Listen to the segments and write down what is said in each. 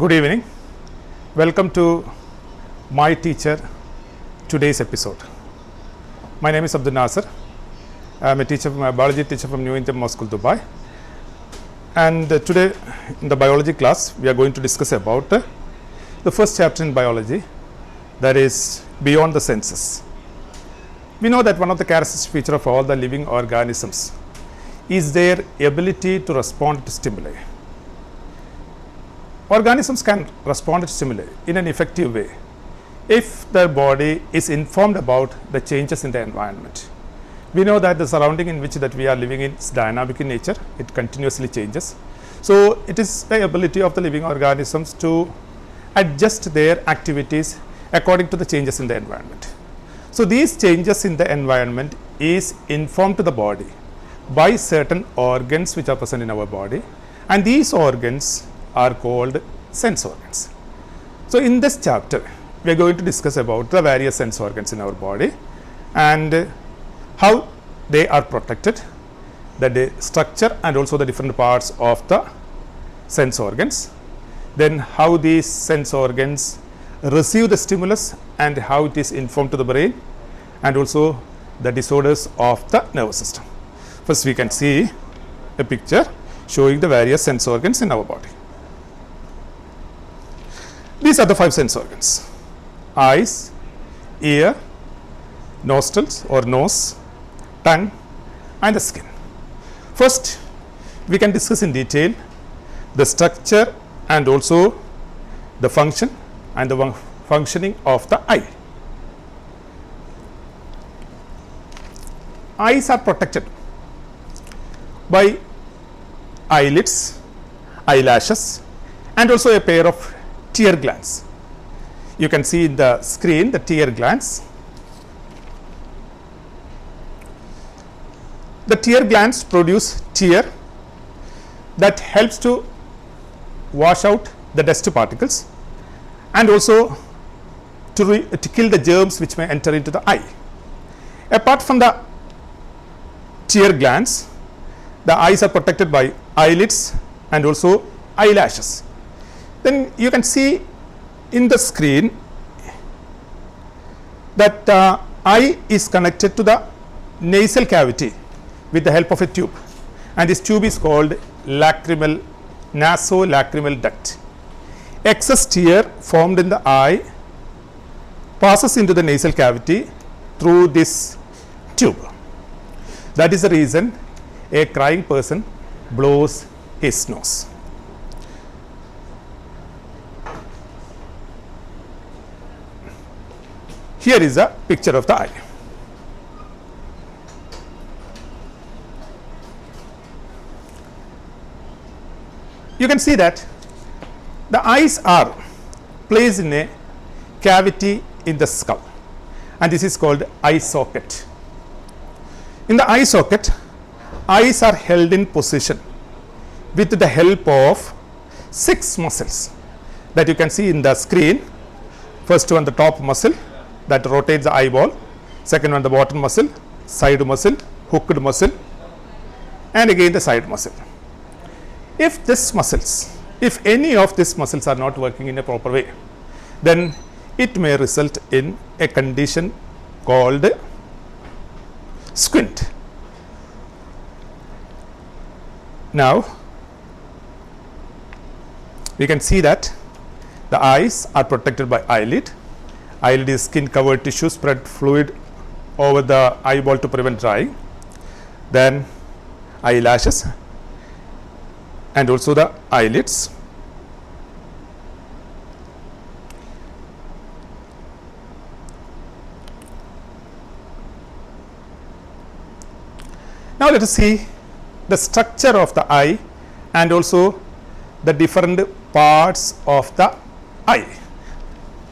Good evening. Welcome to my teacher today's episode. My name is Abdul Nasser. I am a biology teacher from New Inter School, Dubai. And today in the biology class, we are going to discuss about the first chapter in biology, that is beyond the senses. We know that one of the characteristic features of all the living organisms is their ability to respond to stimuli. Organisms can respond to stimuli in an effective way if their body is informed about the changes in the environment. We know that the surrounding in which that we are living in is dynamic in nature, it continuously changes. So it is the ability of the living organisms to adjust their activities according to the changes in the environment. So these changes in the environment is informed to the body by certain organs which are present in our body, and these organs are called sense organs. So in this chapter we are going to discuss about the various sense organs in our body and how they are protected, the structure and also the different parts of the sense organs, then how these sense organs receive the stimulus and how it is informed to the brain, and also the disorders of the nervous system. First we can see a picture showing the various sense organs in our body. These are the 5 sense organs: eyes, ear, nostrils or nose, tongue and the skin. First we can discuss in detail the structure and also the function and the functioning of the eye. Eyes are protected by eyelids, eyelashes and also a pair of tear glands. You can see in the screen the tear glands. The tear glands produce tear that helps to wash out the dust particles and also to kill the germs which may enter into the eye. Apart from the tear glands, the eyes are protected by eyelids and also eyelashes. Then you can see in the screen that eye is connected to the nasal cavity with the help of a tube, and this tube is called nasolacrimal duct. Excess tear formed in the eye passes into the nasal cavity through this tube. That is the reason a crying person blows his nose. Here is a picture of the eye. You can see that the eyes are placed in a cavity in the skull, and this is called eye socket. In the eye socket, eyes are held in position with the help of 6 muscles that you can see in the screen. First one, the top muscle that rotates the eyeball, second one the bottom muscle, side muscle, hooked muscle and again the side muscle. If any of these muscles are not working in a proper way, then it may result in a condition called squint. Now we can see that the eyes are protected by eyelid. Eyelid is skin covered tissue, spread fluid over the eyeball to prevent drying. Then eyelashes and also the eyelids. Now let us see the structure of the eye and also the different parts of the eye.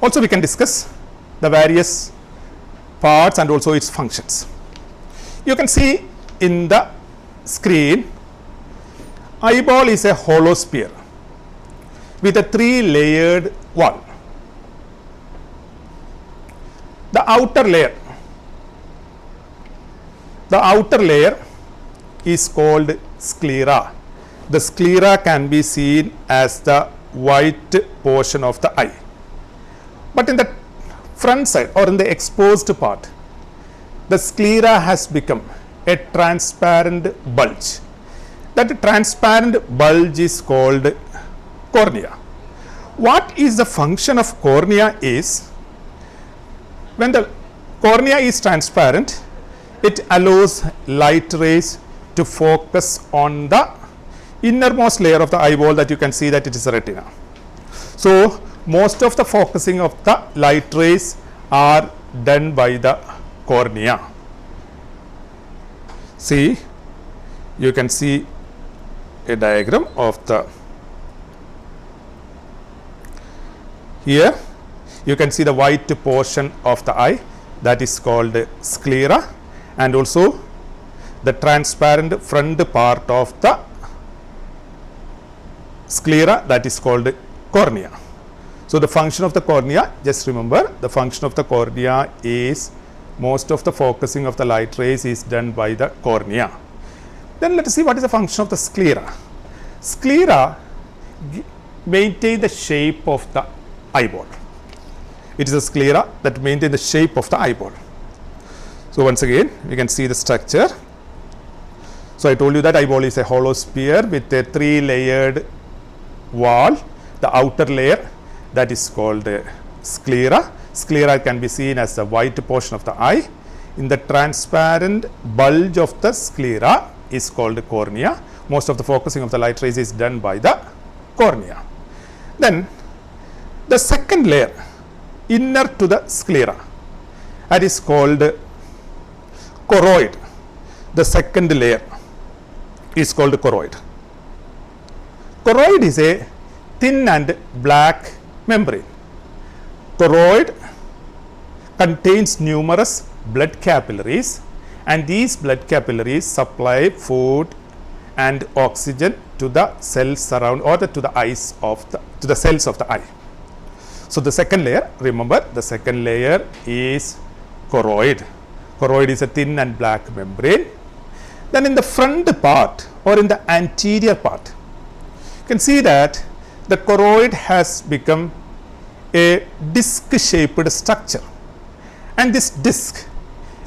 Also we can discuss the various parts and also its functions. You can see in the screen, eyeball is a hollow sphere with a 3-layered wall. The outer layer is called sclera. The sclera can be seen as the white portion of the eye. But in the front side or in the exposed part, the sclera has become a transparent bulge. That transparent bulge is called cornea. What is the function of cornea is, when the cornea is transparent, it allows light rays to focus on the innermost layer of the eyeball, that you can see that it is a retina. So most of the focusing of the light rays are done by the cornea. See, you can see a diagram of the, here you can see the white portion of the eye, that is called sclera, and also the transparent front part of the sclera, that is called cornea. So the function of the cornea, just remember, the function of the cornea is most of the focusing of the light rays is done by the cornea. Then let us see what is the function of the sclera. Sclera maintain the shape of the eyeball. It is a sclera that maintain the shape of the eyeball. So once again, we can see the structure. So I told you that eyeball is a hollow sphere with a 3-layered wall. The outer layer, that is called sclera. Sclera can be seen as the white portion of the eye. In the transparent bulge of the sclera is called cornea. Most of the focusing of the light rays is done by the cornea. Then the second layer inner to the sclera, that is called choroid. The second layer is called choroid. Choroid is a thin and black membrane. Choroid contains numerous blood capillaries, and these blood capillaries supply food and oxygen to the cells around, or to the eyes of the, to the cells of the eye. So the second layer, remember, the second layer is choroid. Choroid is a thin and black membrane. Then in the front part or in the anterior part, you can see that the choroid has become a disc shaped structure, and this disc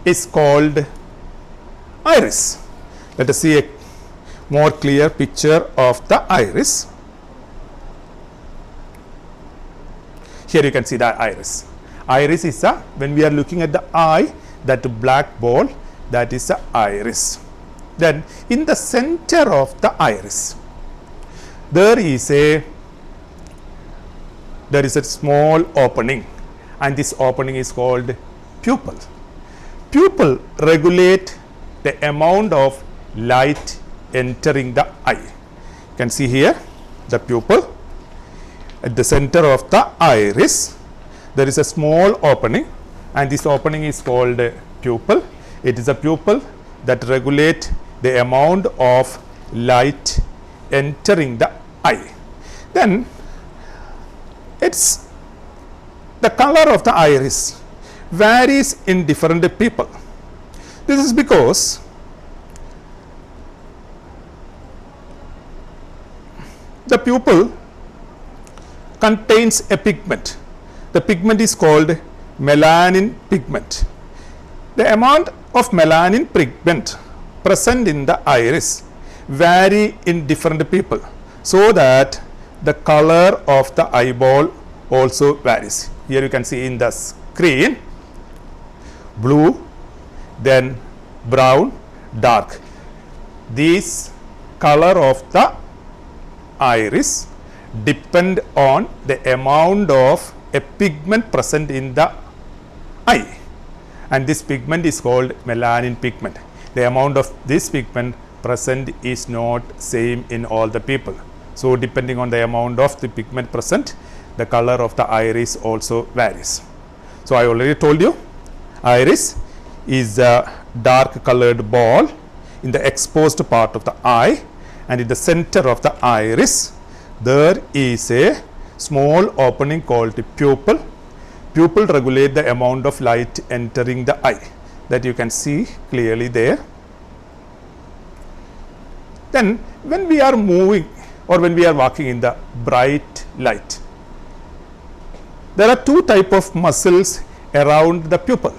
is called iris. Let us see a more clear picture of the iris. Here you can see the iris. Iris is a, when we are looking at the eye, that black ball, that is the iris. Then in the center of the iris, there is a small opening, and this opening is called pupil. Pupil regulate the amount of light entering the eye. You can see here the pupil. At the center of the iris, there is a small opening, and this opening is called pupil. It is a pupil that regulate the amount of light entering the eye. Then it's the color of the iris varies in different people. This is because the pupil contains a pigment. The pigment is called melanin pigment. The amount of melanin pigment present in the iris vary in different people, so that the color of the eyeball also varies. Here you can see in the screen, blue, then brown, dark. These color of the iris depend on the amount of a pigment present in the eye, and this pigment is called melanin pigment. The amount of this pigment present is not same in all the people. So depending on the amount of the pigment present, the color of the iris also varies. So I already told you, iris is a dark colored ball in the exposed part of the eye, and in the center of the iris there is a small opening called the pupil. Pupil regulate the amount of light entering the eye, that you can see clearly there. Then when we are moving or when we are walking in the bright light. There are two types of muscles around the pupil.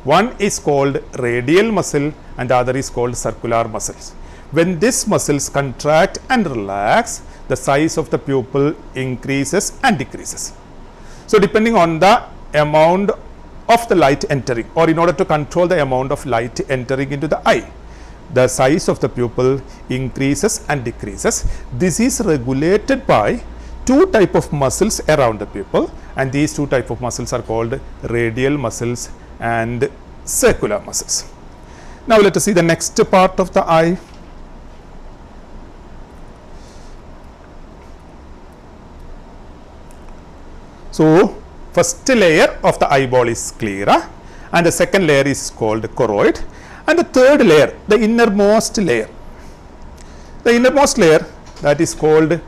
One is called radial muscle and the other is called circular muscles. When these muscles contract and relax, the size of the pupil increases and decreases. So, depending on the amount of the light entering, or in order to control the amount of light entering into the eye, the size of the pupil increases and decreases. This is regulated by two types of muscles around the pupil, and these two types of muscles are called radial muscles and circular muscles. Now, let us see the next part of the eye. So, first layer of the eyeball is sclera and the second layer is called choroid, and the third layer, the innermost layer, that is called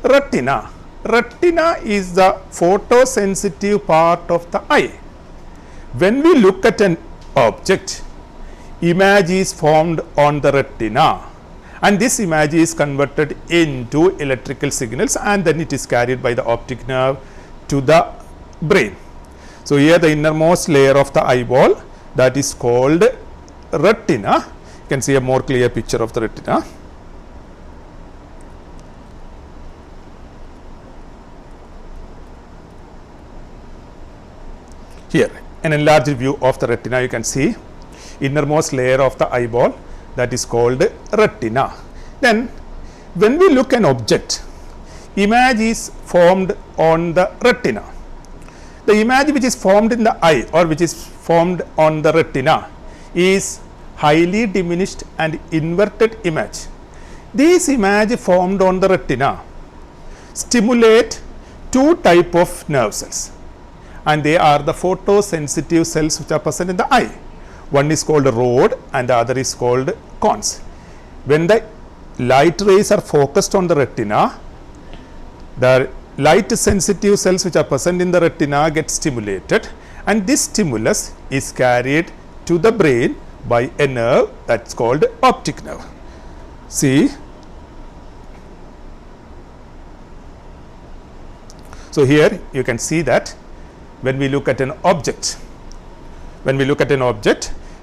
retina. Retina is the photosensitive part of the eye. When we look at an object, image is formed on the retina, and this image is converted into electrical signals and then it is carried by the optic nerve to the brain. So, here the innermost layer of the eyeball, that is called retina. You can see a more clear picture of the retina. Here, an enlarged view of the retina, you can see innermost layer of the eyeball, that is called retina. Then, when we look an object, image is formed on the retina. The image which is formed in the eye or which is formed on the retina is highly diminished and inverted image. These image formed on the retina stimulate two type of nerve cells, and they are the photosensitive cells which are present in the eye. One is called rod and the other is called cones. When the light rays are focused on the retina, the light sensitive cells which are present in the retina get stimulated, and this stimulus is carried to the brain by a nerve that is called optic nerve. See, so here you can see that when we look at an object, the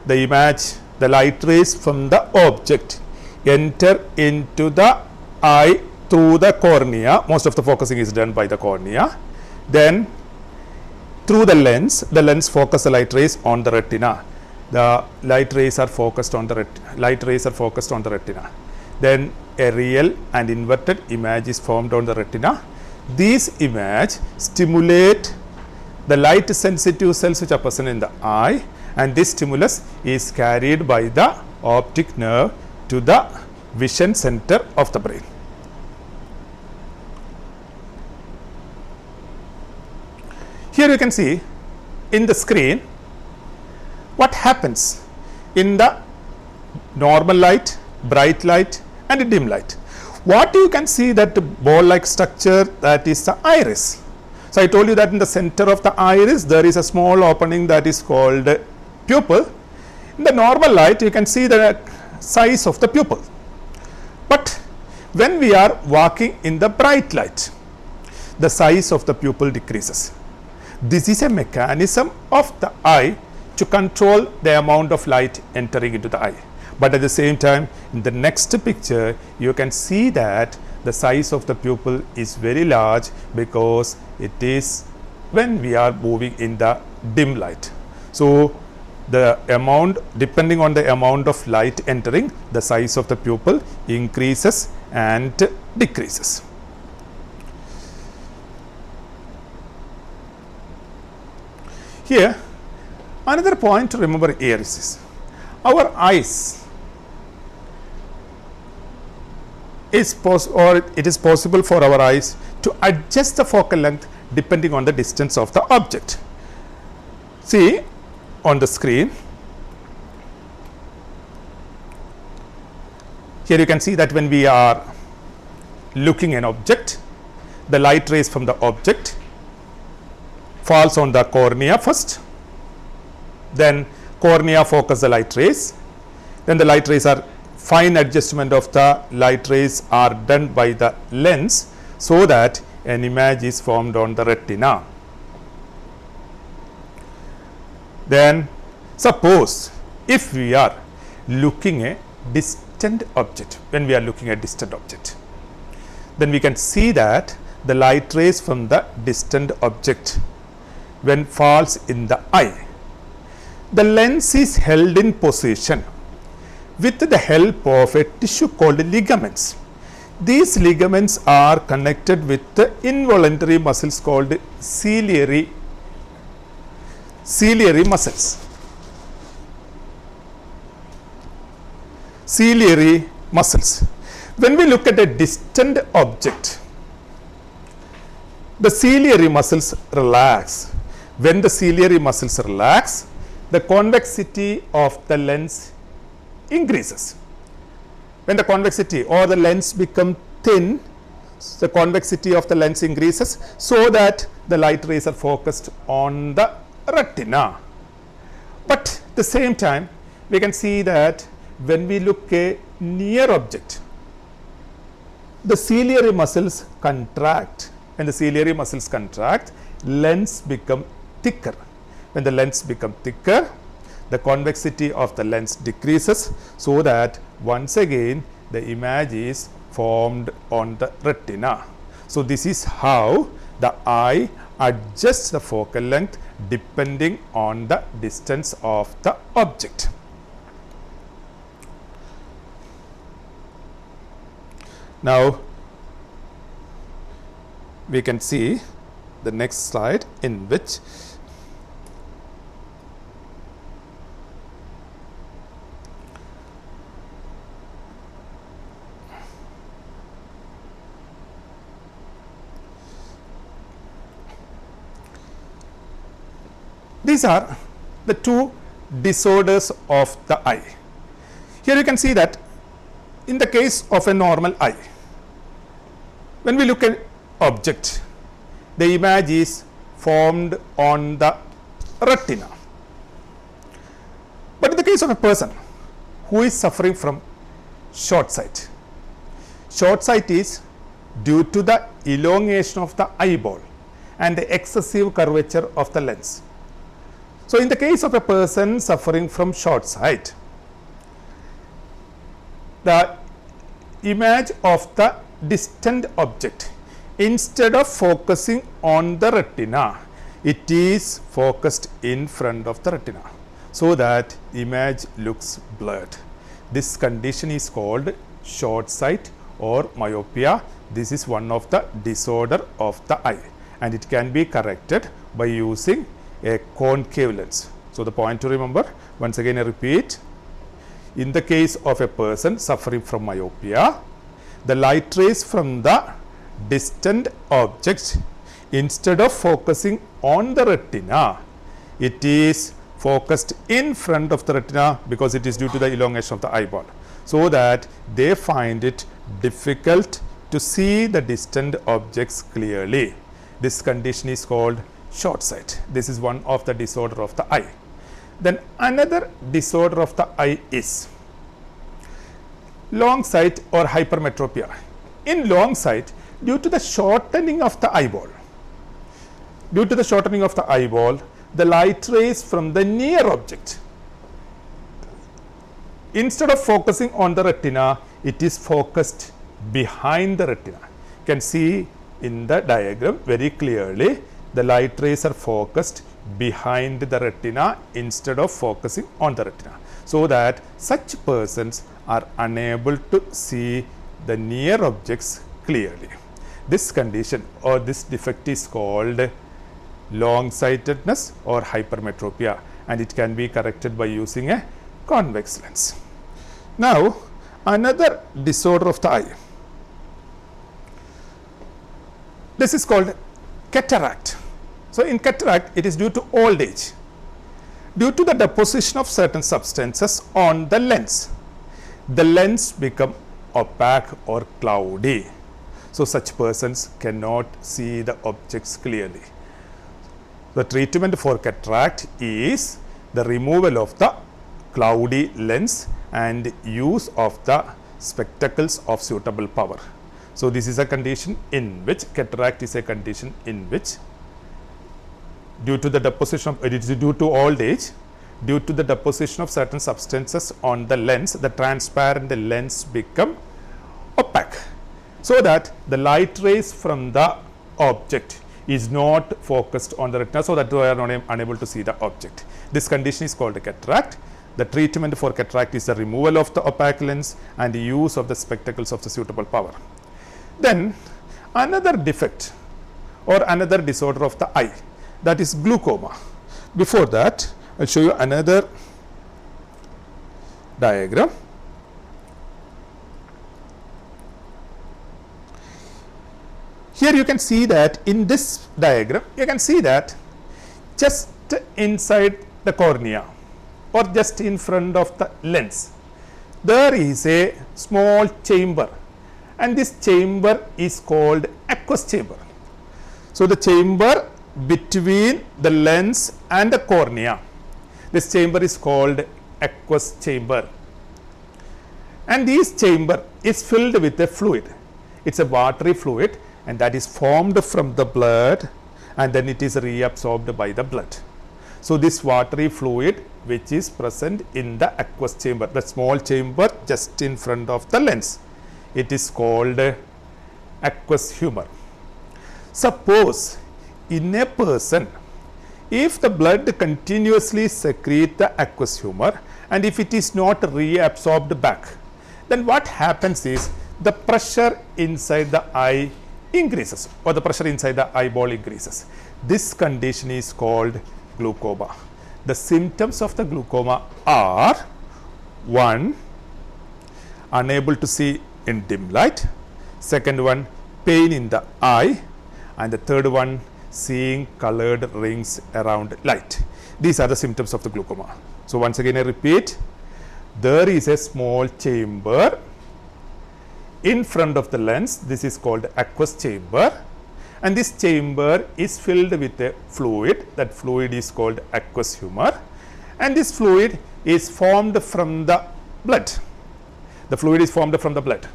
image, the light rays from the object enter into the eye through the cornea. Most of the focusing is done by the cornea. Then through the lens focus the light rays on the retina. The light rays are focused on the retina. Then a real and inverted image is formed on the retina. These image stimulate the light sensitive cells which are present in the eye, and this stimulus is carried by the optic nerve to the vision center of the brain. Here you can see in the screen what happens in the normal light, bright light and dim light. What you can see that ball like structure, that is the iris. So, I told you that in the center of the iris there is a small opening that is called pupil. In the normal light you can see the size of the pupil, but when we are walking in the bright light, the size of the pupil decreases. This is a mechanism of the eye to control the amount of light entering into the eye. But at the same time, in the next picture, you can see that the size of the pupil is very large because it is when we are moving in the dim light. So, the amount, depending on the amount of light entering, the size of the pupil increases and decreases. Here, another point to remember here is this: our eyes it is possible for our eyes to adjust the focal length depending on the distance of the object. See on the screen, here you can see that when we are looking an object, the light rays from the object falls on the cornea first, then cornea focus the light rays, then the light rays are fine adjustment of the light rays are done by the lens, so that an image is formed on the retina. Then suppose if we are looking a distant object, when we are looking at distant object, then we can see that the light rays from the distant object when falls in the eye, the lens is held in position with the help of a tissue called ligaments. These ligaments are connected with the involuntary muscles called ciliary muscles. Ciliary muscles. When we look at a distant object, the ciliary muscles relax. When the ciliary muscles relax, the convexity of the lens increases. When the convexity or the lens become thin, the convexity of the lens increases so that the light rays are focused on the retina. But at the same time, we can see that when we look a near object, the ciliary muscles contract. When the ciliary muscles contract, lens become thicker. When the lens become thicker, the convexity of the lens decreases so that once again the image is formed on the retina. So this is how the eye adjusts the focal length depending on the distance of the object. Now we can see the next slide, in which these are the two disorders of the eye. Here you can see that in the case of a normal eye, when we look at object, the image is formed on the retina. But in the case of a person who is suffering from short sight is due to the elongation of the eyeball and the excessive curvature of the lens. So in the case of a person suffering from short sight, the image of the distant object, instead of focusing on the retina, it is focused in front of the retina so that the image looks blurred. This condition is called short sight or myopia. This is one of the disorder of the eye, and it can be corrected by using a concave lens. So the point to remember, once again I repeat, in the case of a person suffering from myopia, the light rays from the distant objects, instead of focusing on the retina, it is focused in front of the retina because it is due to the elongation of the eyeball, so that they find it difficult to see the distant objects clearly. This condition is called short sight. This is one of the disorder of the eye. Then another disorder of the eye is long sight or hypermetropia. In long sight, due to the shortening of the eyeball, the light rays from the near object, instead of focusing on the retina, it is focused behind the retina. You can see in the diagram very clearly, the light rays are focused behind the retina instead of focusing on the retina, so that such persons are unable to see the near objects clearly. This condition or this defect is called long-sightedness or hypermetropia, and it can be corrected by using a convex lens. Now another disorder of the eye, this is called cataract. So in cataract, it is due to old age, due to the deposition of certain substances on the lens. The lens become opaque or cloudy, so such persons cannot see the objects clearly. The treatment for cataract is the removal of the cloudy lens and use of the spectacles of suitable power. So this is a condition in which cataract is a condition in which due to the deposition of, it is due to old age, due to the deposition of certain substances on the lens, the transparent lens become opaque, so that the light rays from the object is not focused on the retina, so that we are not unable to see the object. This condition is called a cataract. The treatment for cataract is the removal of the opaque lens and the use of the spectacles of the suitable power. Then another defect or another disorder of the eye, that is glaucoma. Before that, I will show you another diagram. Here you can see that in this diagram, you can see that just inside the cornea or just in front of the lens, there is a small chamber, and this chamber is called aqueous chamber. So the chamber between the lens and the cornea, this chamber is called aqueous chamber, and this chamber is filled with a fluid. It's a watery fluid, and that is formed from the blood, and then it is reabsorbed by the blood. So this watery fluid which is present in the aqueous chamber, the small chamber just in front of the lens, it is called aqueous humor. Suppose in a person, if the blood continuously secrete the aqueous humor and if it is not reabsorbed back, then what happens is the pressure inside the eye increases, or the pressure inside the eyeball increases. This condition is called glaucoma. The symptoms of the glaucoma are: 1, unable to see in dim light; second one, pain in the eye; and the third one, seeing colored rings around light. These are the symptoms of the glaucoma. So once again I repeat, there is a small chamber in front of the lens. This is called aqueous chamber, and this chamber is filled with a fluid. That fluid is called aqueous humor, and this fluid is formed from the blood. The fluid is formed from the blood.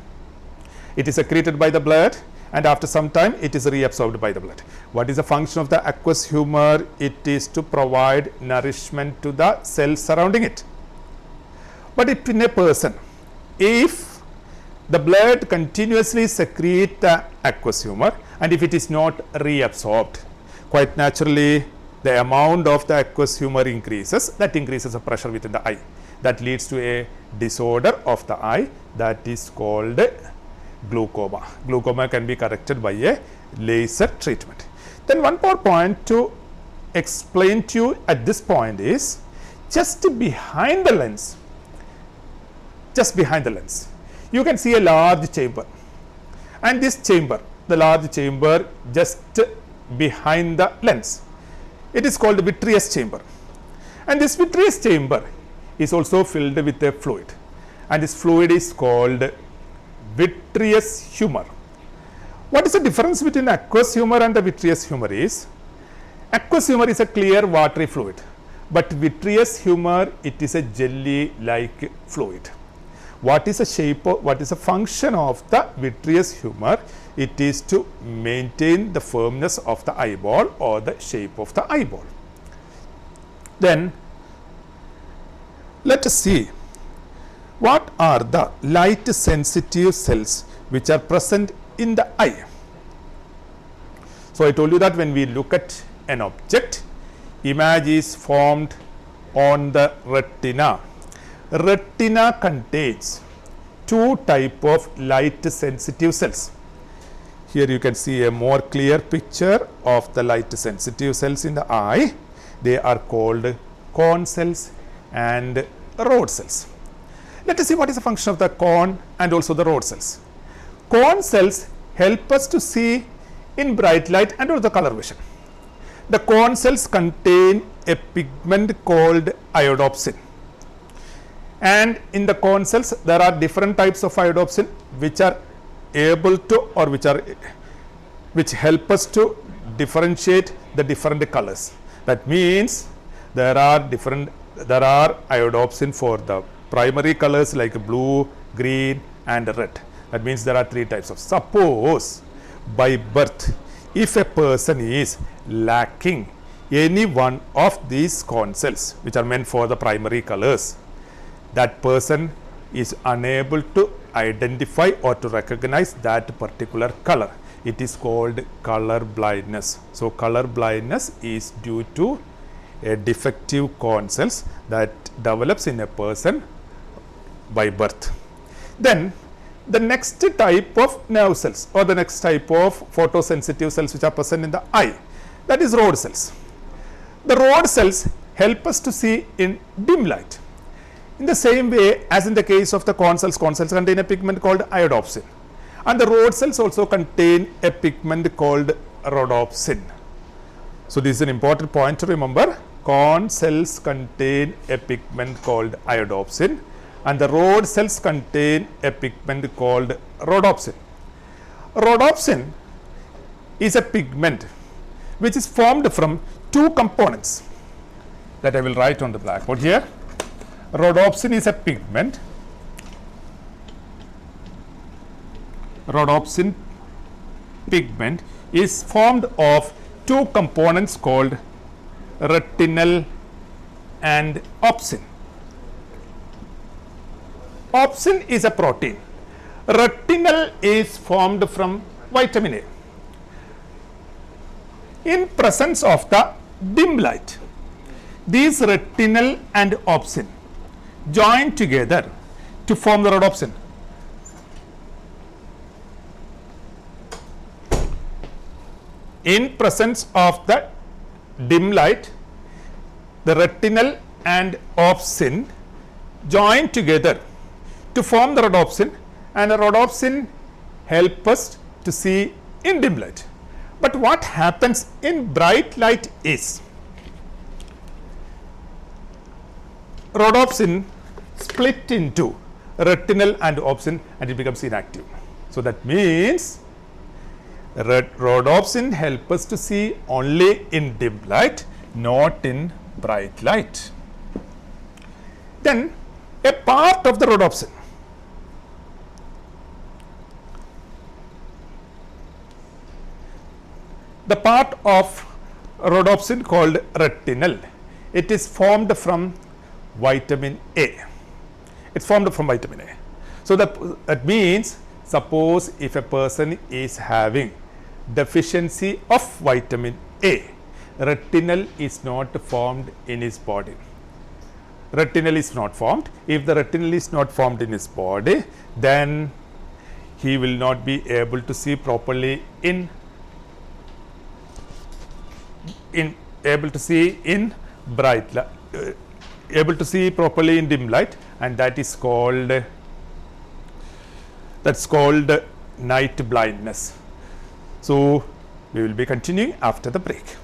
It is secreted by the blood, and after some time it is reabsorbed by the blood. What is the function of the aqueous humor? It is to provide nourishment to the cells surrounding it. But if in a person, if the blood continuously secrete the aqueous humor and if it is not reabsorbed, quite naturally the amount of the aqueous humor increases. That increases the pressure within the eye. That leads to a disorder of the eye that is called glaucoma. Glaucoma can be corrected by a laser treatment. Then one more point to explain to you at this point is, just behind the lens, you can see a large chamber, and this chamber, the large chamber just behind the lens, it is called vitreous chamber, and this vitreous chamber is also filled with a fluid, and this fluid is called vitreous humor. What is the difference between aqueous humor and the vitreous humor is, aqueous humor is a clear watery fluid, but vitreous humor, it is a jelly like fluid. What is the shape of, what is the function of the vitreous humor? It is to maintain the firmness of the eyeball or the shape of the eyeball. Then let us see what are the light sensitive cells which are present in the eye. So I told you that when we look at an object, image is formed on the retina. Retina contains two type of light sensitive cells. Here you can see a more clear picture of the light sensitive cells in the eye. They are called cone cells and rod cells. Let us see what is the function of the cone and also the rod cells. Cone cells help us to see in bright light and also the color vision. The cone cells contain a pigment called iodopsin, and in the cone cells there are different types of iodopsin which are able to, or which help us to differentiate the different colors. That means there are iodopsin for the primary colors like blue, green and red. That means there are three types of. Suppose by birth, if a person is lacking any one of these corn cells, which are meant for the primary colors, that person is unable to identify or to recognize that particular color. It is called color blindness. So, color blindness is due to a defective corn cells that develops in a person by birth. Then the next type of nerve cells, or the next type of photosensitive cells which are present in the eye, that is rod cells. The rod cells help us to see in dim light. In the same way as in the case of the corn cells contain a pigment called iodopsin, and the rod cells also contain a pigment called rhodopsin. So, this is an important point to remember. Corn cells contain a pigment called iodopsin, and the rod cells contain a pigment called rhodopsin. Rhodopsin is a pigment which is formed from two components that I will write on the blackboard here. Rhodopsin is a pigment. Rhodopsin pigment is formed of two components called retinal and opsin. Opsin is a protein. Retinal is formed from vitamin A. In presence of the dim light, these retinal and opsin join together to form the rhodopsin. In presence of the dim light, the retinal and opsin join together to form the rhodopsin, and the rhodopsin help us to see in dim light. But what happens in bright light is rhodopsin split into retinal and opsin and it becomes inactive. So, that means rhodopsin help us to see only in dim light, not in bright light. Then a part of the rhodopsin called retinal, it is formed from vitamin A. It's formed from vitamin A. So, that means suppose if a person is having deficiency of vitamin A, retinal is not formed in his body. Retinal is not formed. If the retinal is not formed in his body, then he will not be able to see properly in bright light, able to see properly in dim light, and that is called night blindness. So, we will be continuing after the break.